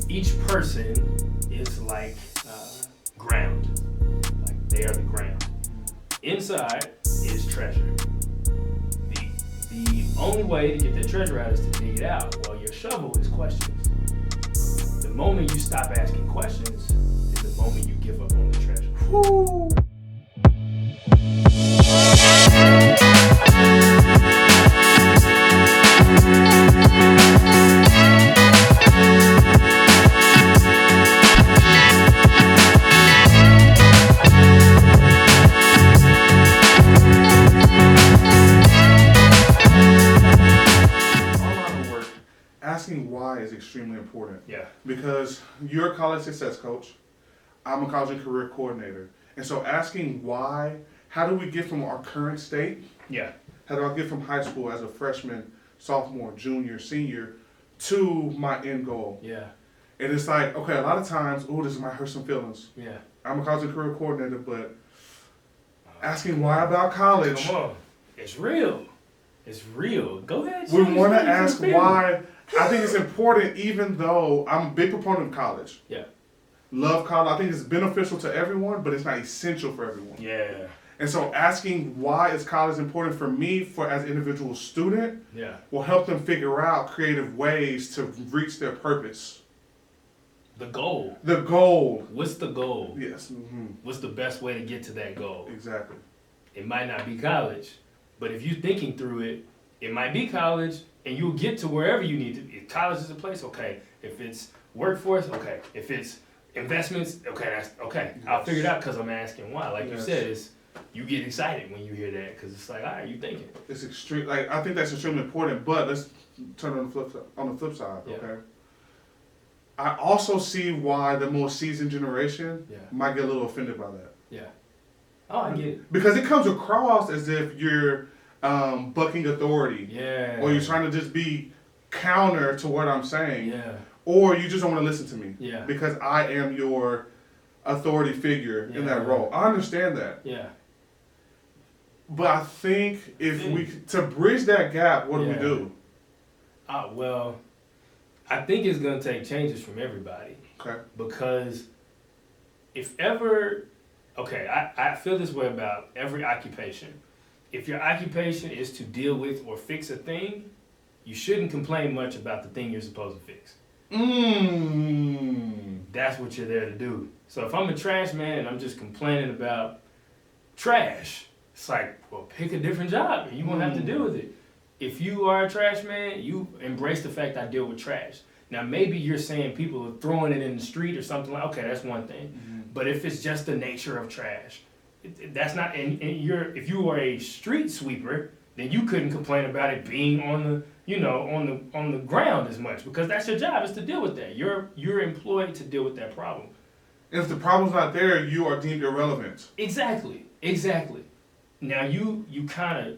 each person is like ground. Like they are the ground. Inside is treasure. The only way to get that treasure out is to dig it out. Well, your shovel is questions. The moment you stop asking questions is the moment you give up on the treasure. Woo! Asking why is extremely important. Yeah. Because you're a college success coach. I'm a college and career coordinator. And so asking why, how do we get from our current state? Yeah. How do I get from high school as a freshman, sophomore, junior, senior to my end goal? Yeah. And it's like, okay, a lot of times, this might hurt some feelings. Yeah. I'm a college and career coordinator, but asking why about college. Come on. It's real. It's real. Go ahead. We want to ask why. I think it's important, even though I'm a big proponent of college. Yeah. Love college. I think it's beneficial to everyone, but it's not essential for everyone. Yeah. And so asking why is college important for me, as an individual student, will help them figure out creative ways to reach their purpose. The goal. The goal. What's the goal? Yes. Mm-hmm. What's the best way to get to that goal? Exactly. It might not be college, but if you're thinking through it, it might be college, and you'll get to wherever you need to. If college is a place, okay. If it's workforce, okay. If it's investments, okay, that's okay. Yes. I'll figure it out because I'm asking why. Like you Yes. said, you get excited when you hear that because it's like, all right, you thinking. It's extreme. Like I think that's extremely important. But let's turn on the flip side. Yeah. Okay. I also see why the more seasoned generation Yeah. might get a little offended by that. Yeah. Oh, I get it. Because it comes across as if you're bucking authority. Yeah. Or you're trying to just be counter to what I'm saying. Yeah. Or you just don't want to listen to me. Yeah. Because I am your authority figure in that Yeah. role. I understand that. Yeah. But I think to bridge that gap, what do we Yeah. do? Well, I think it's going to take changes from everybody. Okay. Because if ever, I feel this way about every occupation. If your occupation is to deal with or fix a thing, you shouldn't complain much about the thing you're supposed to fix. That's what you're there to do. So if I'm a trash man and I'm just complaining about trash, it's like, well, pick a different job and you won't have to deal with it. If you are a trash man, you embrace the fact I deal with trash. Now, maybe you're saying people are throwing it in the street or something like, okay, that's one thing. Mm-hmm. But if it's just the nature of trash, that's not, and if you are a street sweeper, then you couldn't complain about it being on the ground as much because that's your job is to deal with that. You're employed to deal with that problem. If the problem's not there, you are deemed irrelevant. Exactly. Now you kind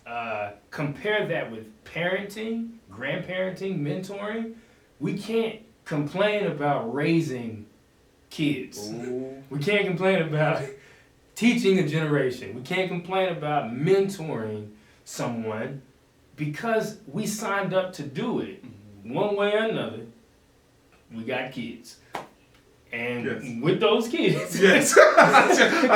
of compare that with parenting, grandparenting, mentoring. We can't complain about raising kids. Ooh. We can't complain about teaching a generation. We can't complain about mentoring someone because we signed up to do it. One way or another, we got kids. And with those kids, yes, I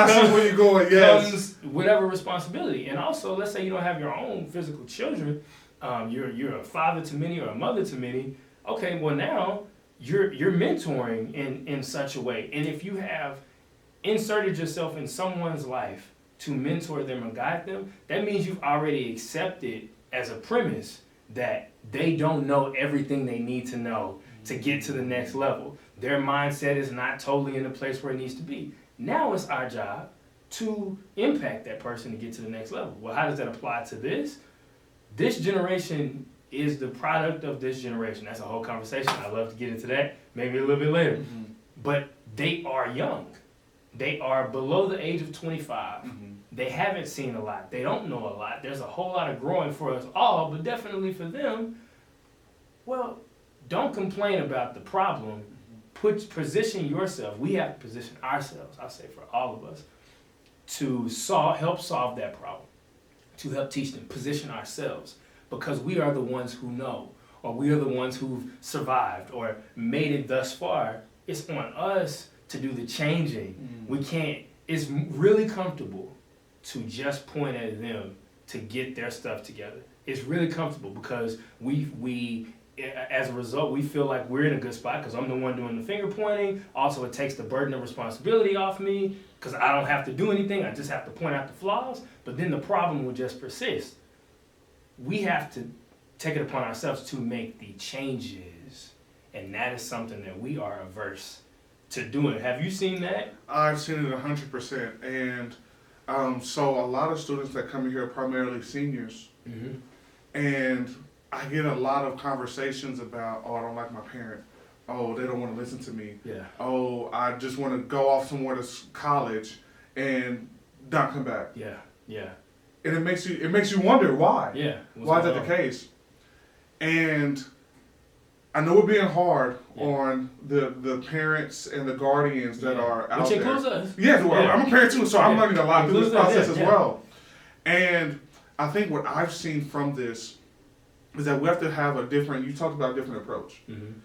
see where you're going. Yes, comes whatever responsibility. And also, let's say you don't have your own physical children. You're a father to many or a mother to many. Okay, well now you're mentoring in such a way. And if you have inserted yourself in someone's life to mentor them and guide them, that means you've already accepted as a premise that they don't know everything they need to know to get to the next level. Their mindset is not totally in the place where it needs to be. Now it's our job to impact that person to get to the next level. Well, how does that apply to this? This generation is the product of this generation. That's a whole conversation. I'd love to get into that maybe a little bit later. Mm-hmm. But they are young. They are below the age of 25. Mm-hmm. They haven't seen a lot. They don't know a lot. There's a whole lot of growing for us all, but definitely for them. Well, don't complain about the problem. Position yourself. We have to position ourselves, I'll say for all of us, to help solve that problem, to help teach them, position ourselves, because we are the ones who know. or we are the ones who've survived or made it thus far. It's on us to do the changing. We can't, it's really comfortable to just point at them to get their stuff together. It's really comfortable because we as a result, we feel like we're in a good spot because I'm the one doing the finger pointing. Also, it takes the burden of responsibility off me because I don't have to do anything. I just have to point out the flaws. But then the problem will just persist. We have to take it upon ourselves to make the changes. And that is something that we are averse to doing. Have you seen that? I've seen it 100%. And so a lot of students that come here are primarily seniors. Mm-hmm. And I get a lot of conversations about, oh, I don't like my parent. Oh, they don't want to listen to me. Yeah. Oh, I just want to go off somewhere to college and not come back. Yeah. Yeah. And it makes you wonder why. Yeah. Why is that the case? And I know we're being hard on the parents and the guardians that are out there. Which includes us. Yeah, well, I'm a parent too, so I'm learning a lot through this process as well. And I think what I've seen from this is that we have to have a different, you talked about a different approach. Mm-hmm.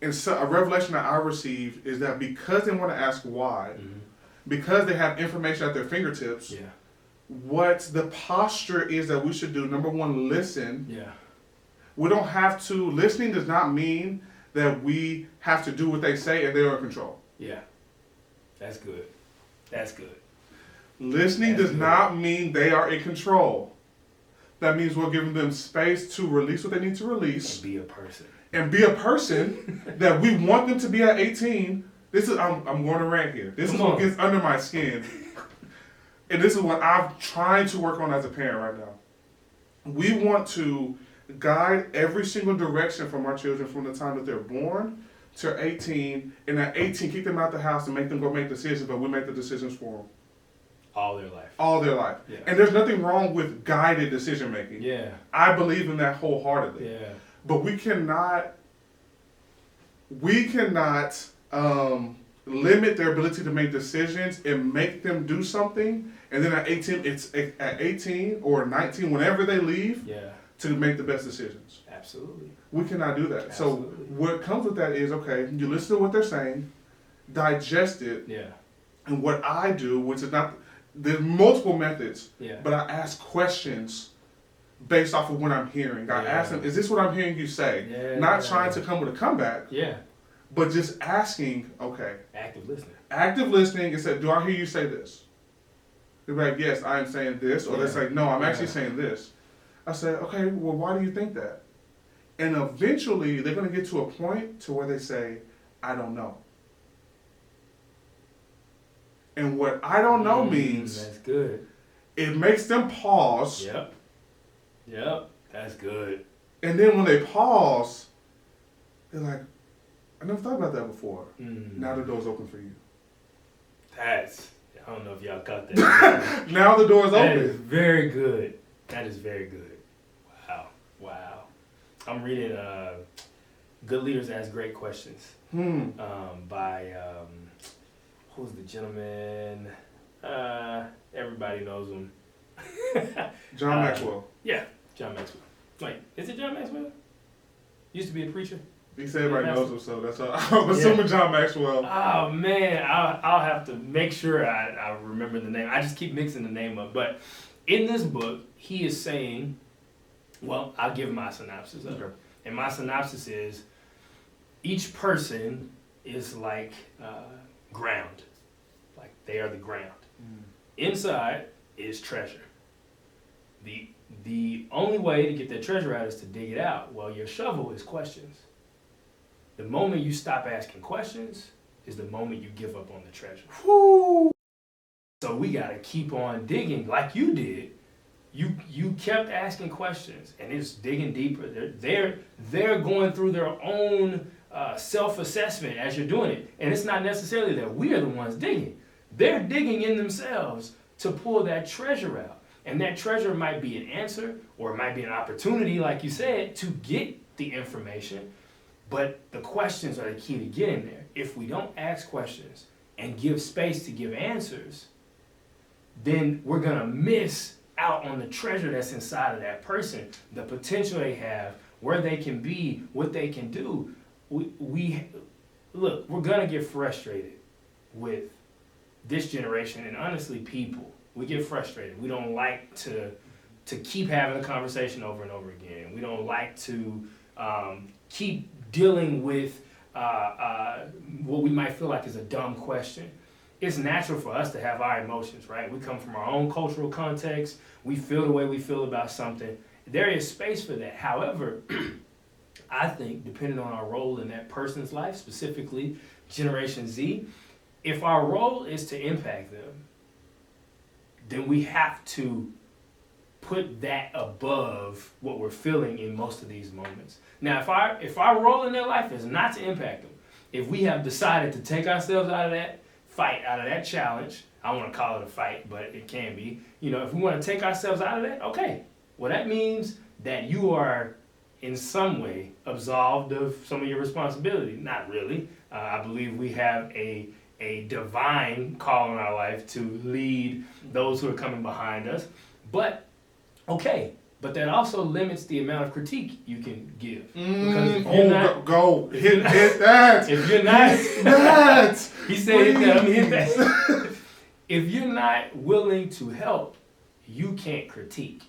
And so a revelation that I received is that because they want to ask why, because they have information at their fingertips, what the posture is that we should do, number one, listen. Yeah. We don't have to, listening does not mean that we have to do what they say and they're in control. Yeah. That's good. That's good. Listening does not mean they are in control. That means we're giving them space to release what they need to release. And be a person. And be a person that we want them to be at 18. This is, I'm going to rant here. This is what gets under my skin. And this is what I'm trying to work on as a parent right now. We want to guide every single direction from our children from the time that they're born to 18. And at 18, kick them out the house and make them go make decisions, but we make the decisions for them. All their life. All their life. Yeah. And there's nothing wrong with guided decision making. Yeah. I believe in that wholeheartedly. Yeah. But we cannot limit their ability to make decisions and make them do something. And then at 18 or 19, whenever they leave, to make the best decisions. Absolutely. We cannot do that. Absolutely. So what comes with that is, okay, you listen to what they're saying, digest it. Yeah. And what I do, which is not, there's multiple methods, but I ask questions based off of what I'm hearing. I ask them, is this what I'm hearing you say? Not trying to come with a comeback. But just asking, okay. Active listening. Active listening and say, do I hear you say this? They're like, yes, I am saying this. Or they say, no, I'm actually saying this. I say, okay, well, why do you think that? And eventually, they're going to get to a point to where they say, I don't know. And what I don't know means, that's good. It makes them pause. Yep, that's good. And then when they pause, they're like, I never thought about that before. Now the door's open for you. I don't know if y'all got that. Now the door's open. That is very good. That is very good. Wow. I'm reading Good Leaders Ask Great Questions by, who's the gentleman? Everybody knows him. John Maxwell. Yeah, John Maxwell. Wait, is it John Maxwell? Used to be a preacher. He said everybody knows him, so that's all. I'm assuming John Maxwell. Oh man, I'll have to make sure I remember the name. I just keep mixing the name up. But in this book, he is saying, well, I'll give my synopsis of it. And my synopsis is, each person is like ground. Like they are the ground. Inside is treasure. The only way to get that treasure out is to dig it out. Well, your shovel is questions. The moment you stop asking questions is the moment you give up on the treasure. Woo. So we gotta keep on digging like you did. You kept asking questions, and it's digging deeper. They're going through their own self-assessment as you're doing it, and it's not necessarily that we are the ones digging. They're digging in themselves to pull that treasure out, and that treasure might be an answer, or it might be an opportunity, like you said, to get the information. But the questions are the key to getting there. If we don't ask questions and give space to give answers, then we're gonna miss out on the treasure that's inside of that person, the potential they have, where they can be, what they can do. We look, we're gonna get frustrated with this generation and honestly people. We get frustrated. We don't like to keep having a conversation over and over again. We don't like to keep dealing with what we might feel like is a dumb question. It's natural for us to have our emotions, right? We come from our own cultural context. We feel the way we feel about something. There is space for that. However, I think depending on our role in that person's life, specifically Generation Z, if our role is to impact them, then we have to put that above what we're feeling in most of these moments. Now, if our role in their life is not to impact them, if we have decided to take ourselves out of that fight, out of that challenge, I want to call it a fight, but it can be, if we want to take ourselves out of that, okay. Well, that means that you are in some way absolved of some of your responsibility. Not really. I believe we have a divine call in our life to lead those who are coming behind us. But, okay, but that also limits the amount of critique you can give. Because if you're not, hit that. If you're not, that. He said hit that, I'm gonna hit that. If you're not willing to help, you can't critique.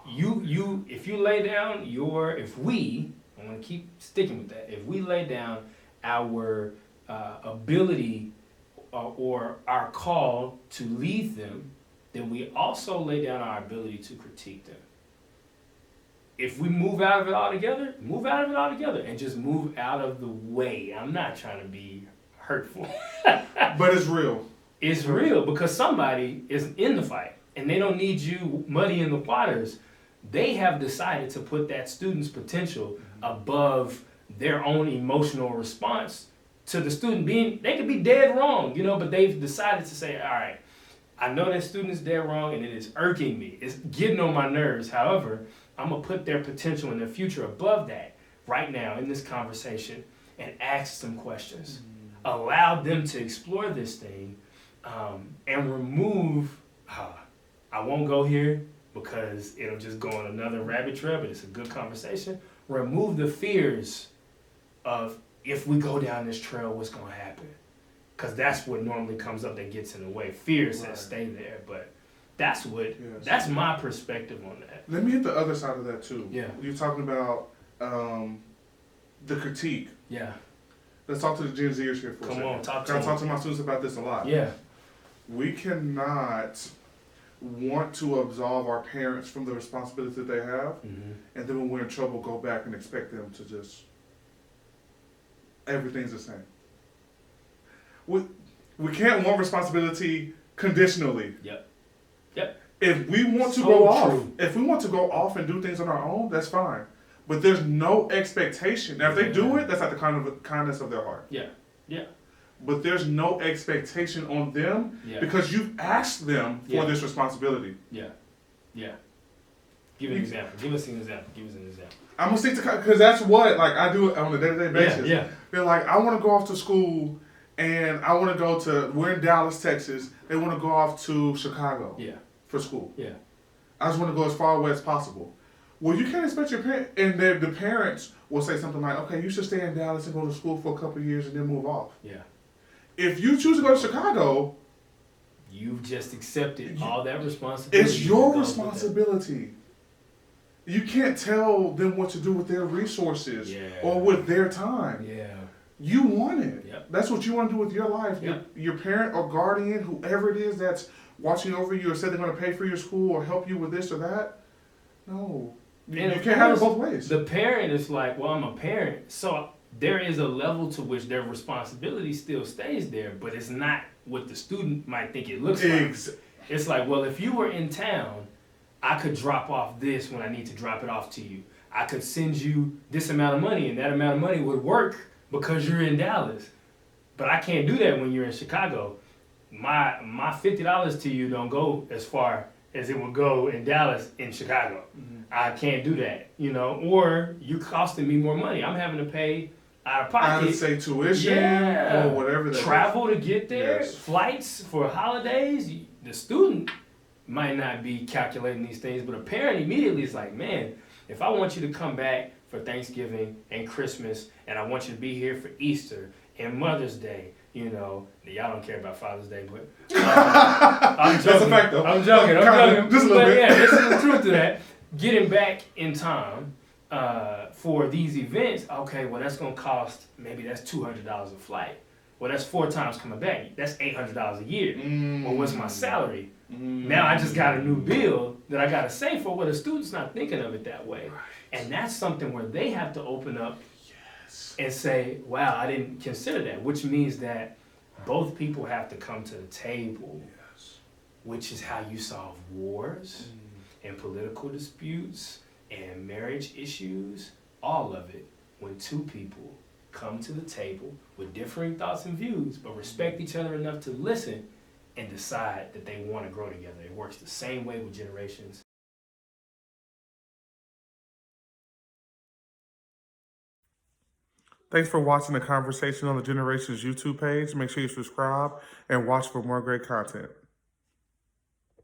If you lay down I'm gonna keep sticking with that. If we lay down our ability or our call to lead them, then we also lay down our ability to critique them. If we move out of it altogether, and just move out of the way. I'm not trying to be hurtful. But it's real. It's real because somebody is in the fight and they don't need you muddying the waters. They have decided to put that student's potential above their own emotional response to the student they could be dead wrong, but they've decided to say, all right, I know that student is dead wrong and it is irking me. It's getting on my nerves. However, I'm going to put their potential in their future above that right now in this conversation and ask some questions. Allow them to explore this thing and remove, I won't go here because it'll just go on another rabbit trail, but it's a good conversation. Remove the fears of if we go down this trail, what's going to happen? Because that's what normally comes up that gets in the way. Fear says stay there, but that's that's my perspective on that. Let me hit the other side of that too. Yeah. You're talking about the critique. Yeah. Let's talk to the Gen Zers here for a second. Come on, talk to I me. talk to my students about this a lot. Yeah. We cannot want to absolve our parents from the responsibility that they have, and then when we're in trouble, go back and expect them to just everything's the same. We can't want responsibility conditionally. Yep. If we want to go off and do things on our own, that's fine. But there's no expectation. Now, if they do it, that's at the kindness of their heart. Yeah. But there's no expectation on them because you've asked them for this responsibility. Yeah. Give an example. Give us an example. I'm gonna stick to because that's what I do it on a day-to-day basis. Yeah. They're like, I want to go off to school, and I want to go to. We're in Dallas, Texas. They want to go off to Chicago. Yeah. For school. Yeah. I just want to go as far away as possible. Well, you can't expect your parents, and the parents will say something like, okay, you should stay in Dallas and go to school for a couple of years and then move off. Yeah. If you choose to go to Chicago, you've just accepted all that responsibility. It's your responsibility. You can't tell them what to do with their resources or with their time. Yeah. You want it. Yep. That's what you want to do with your life. Yep. Your parent or guardian, whoever it is that's watching over you or said they're going to pay for your school or help you with this or that. No. You can't have it both ways. The parent is like, well, I'm a parent. So there is a level to which their responsibility still stays there, but it's not what the student might think it looks like. It's like, well, if you were in town, I could drop off this when I need to drop it off to you. I could send you this amount of money, and that amount of money would work because you're in Dallas. But I can't do that when you're in Chicago. My $50 to you don't go as far as it would go in Dallas in Chicago. I can't do that, or you're costing me more money. I'm having to pay out of pocket. I would say tuition or whatever that travel to get there, flights for holidays. The student might not be calculating these things, but a parent immediately is like, man, If I want you to come back for Thanksgiving and Christmas, and I want you to be here for Easter and Mother's Day, you know, y'all don't care about Father's Day, but I'm joking. That's a fact, though. I'm joking. Just a little bit. Yeah, this is the truth to that. Getting back in time for these events, okay, well, that's going to cost, maybe that's $200 a flight. Well, that's 4 times coming back. That's $800 a year. Well, what's my salary? Now I just got a new bill that I got to save for. Well, the student's not thinking of it that way. And that's something where they have to open up and say, wow, I didn't consider that, which means that both people have to come to the table, which is how you solve wars and political disputes and marriage issues, all of it, when 2 people come to the table with differing thoughts and views, but respect each other enough to listen and decide that they want to grow together. It works the same way with generations. Thanks for watching the conversation on the Generations YouTube page. Make sure you subscribe and watch for more great content.